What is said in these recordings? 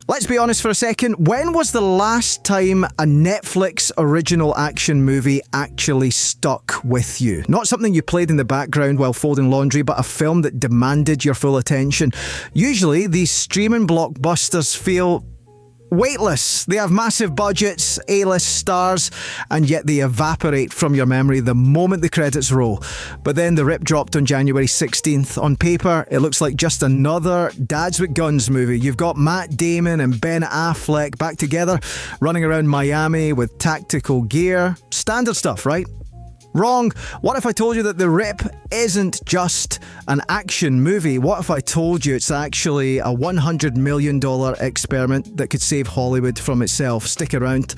Let's be honest for a second. When was the last time a Netflix original action movie actually stuck with you? Not something you played in the background while folding laundry, but a film that demanded your full attention. Usually, these streaming blockbusters feel weightless. They have massive budgets, A-list stars, and yet they evaporate from your memory the moment the credits roll. But then The Rip dropped on January 16th. On paper, it looks like just another Dads with Guns movie. You've got Matt Damon and Ben Affleck back together, running around Miami with tactical gear. Standard stuff, right? Wrong. What if I told you that The Rip isn't just an action movie? What if I told you it's actually a $100 million experiment that could save Hollywood from itself? Stick around,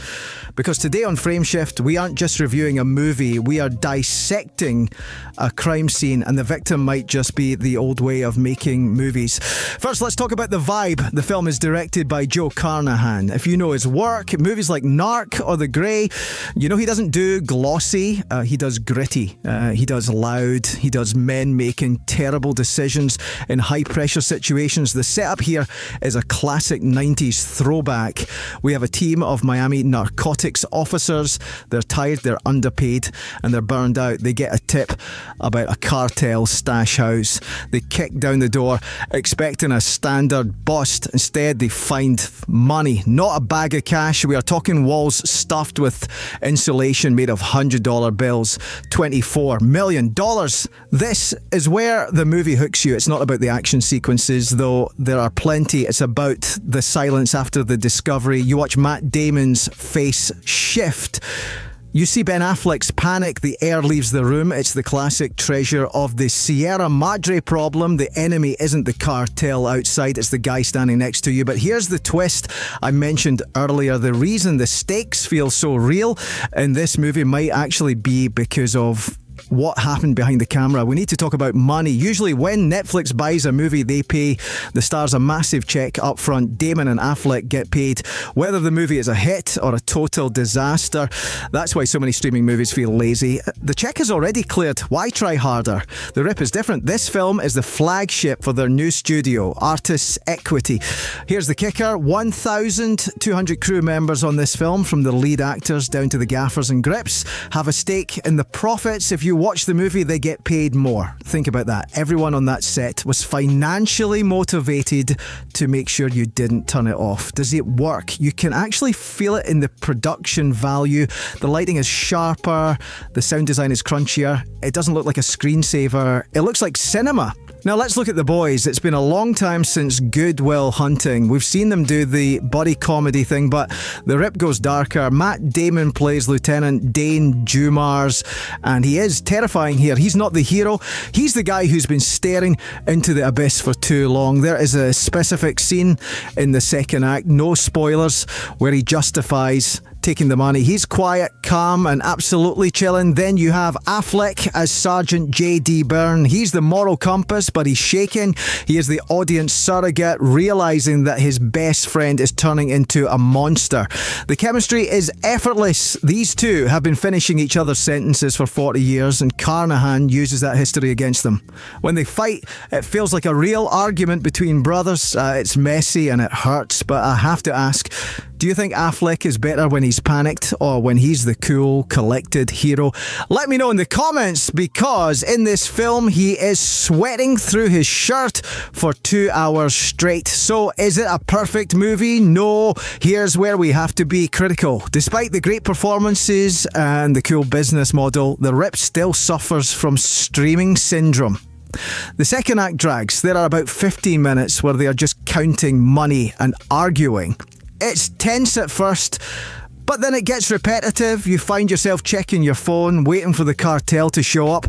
because today on Frameshift, we aren't just reviewing a movie, we are dissecting a crime scene, and the victim might just be the old way of making movies. First, let's talk about the vibe. The film is directed by Joe Carnahan. If you know his work, movies like Narc or The Grey, you know he doesn't do glossy, he does gritty, he does loud, he does men making terrible decisions in high pressure situations. The setup here is a classic 90s throwback. We have a team of Miami narcotics officers. They're tired, they're underpaid, and they're burned out. They get a tip about a cartel stash house. They kick down the door expecting a standard bust. Instead, they find money, not a bag of cash. We are talking walls stuffed with insulation made of $100 bills. $24 million. This is where the movie hooks you. It's not about the action sequences, though there are plenty. It's about the silence after the discovery. You watch Matt Damon's face shift. You see Ben Affleck's panic, the air leaves the room. It's the classic treasure of the Sierra Madre problem. The enemy isn't the cartel outside, it's the guy standing next to you. But here's the twist I mentioned earlier. The reason the stakes feel so real in this movie might actually be because of what happened behind the camera. We need to talk about money. Usually when Netflix buys a movie, they pay the stars a massive check up front. Damon and Affleck get paid whether the movie is a hit or a total disaster. That's why so many streaming movies feel lazy. The check is already cleared. Why try harder? The Rip is different. This film is the flagship for their new studio, Artists Equity. Here's the kicker. 1,200 crew members on this film, from the lead actors down to the gaffers and grips, have a stake in the profits. If you watch the movie, they get paid more. Think about that. Everyone on that set was financially motivated to make sure you didn't turn it off. Does it work? You can actually feel it in the production value. The lighting is sharper, the sound design is crunchier. It doesn't look like a screensaver. It looks like cinema. Now let's look at the boys. It's been a long time since Good Will Hunting. We've seen them do the buddy comedy thing, but The Rip goes darker. Matt Damon plays Lieutenant Dane Dumars, and he is terrifying here. He's not the hero. He's the guy who's been staring into the abyss for too long. There is a specific scene in the second act, no spoilers, where he justifies taking the money. He's quiet, calm, and absolutely chilling. Then you have Affleck as Sergeant J.D. Byrne. He's the moral compass, but he's shaking. He is the audience surrogate, realizing that his best friend is turning into a monster. The chemistry is effortless. These two have been finishing each other's sentences for 40 years, and Carnahan uses that history against them. When they fight, it feels like a real argument between brothers. It's messy and it hurts, but I have to ask, do you think Affleck is better when he's panicked or when he's the cool, collected hero? Let me know in the comments, because in this film he is sweating through his shirt for 2 hours straight. So is it a perfect movie? No. Here's where we have to be critical. Despite the great performances and the cool business model, The Rip still suffers from streaming syndrome. The second act drags. There are about 15 minutes where they are just counting money and arguing. It's tense at first, but then it gets repetitive. You find yourself checking your phone, waiting for the cartel to show up.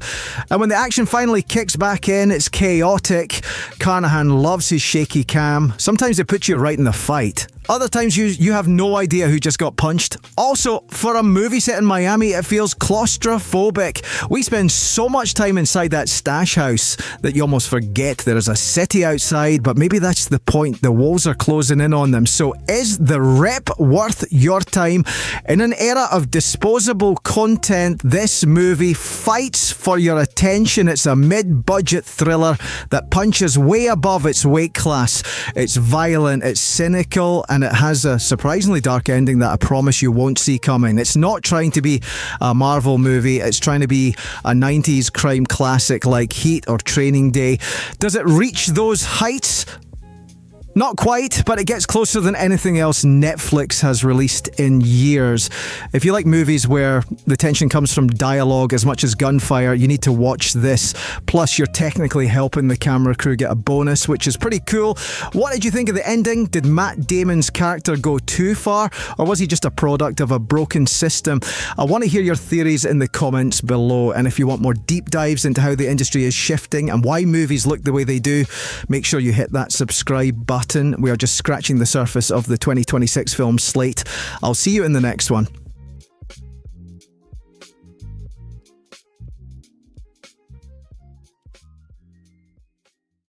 And when the action finally kicks back in, it's chaotic. Carnahan loves his shaky cam. Sometimes it puts you right in the fight. Other times you have no idea who just got punched. Also, for a movie set in Miami, it feels claustrophobic. We spend so much time inside that stash house that you almost forget there is a city outside, but maybe that's the point. The walls are closing in on them. So is the rep worth your time? In an era of disposable content, this movie fights for your attention. It's a mid-budget thriller that punches way above its weight class. It's violent, it's cynical, and it has a surprisingly dark ending that I promise you won't see coming. It's not trying to be a Marvel movie. It's trying to be a 90s crime classic like Heat or Training Day. Does it reach those heights? Not quite, but it gets closer than anything else Netflix has released in years. If you like movies where the tension comes from dialogue as much as gunfire, you need to watch this. Plus, you're technically helping the camera crew get a bonus, which is pretty cool. What did you think of the ending? Did Matt Damon's character go too far, or was he just a product of a broken system? I want to hear your theories in the comments below, and if you want more deep dives into how the industry is shifting and why movies look the way they do, make sure you hit that subscribe button. We are just scratching the surface of the 2026 film slate. I'll see you in the next one.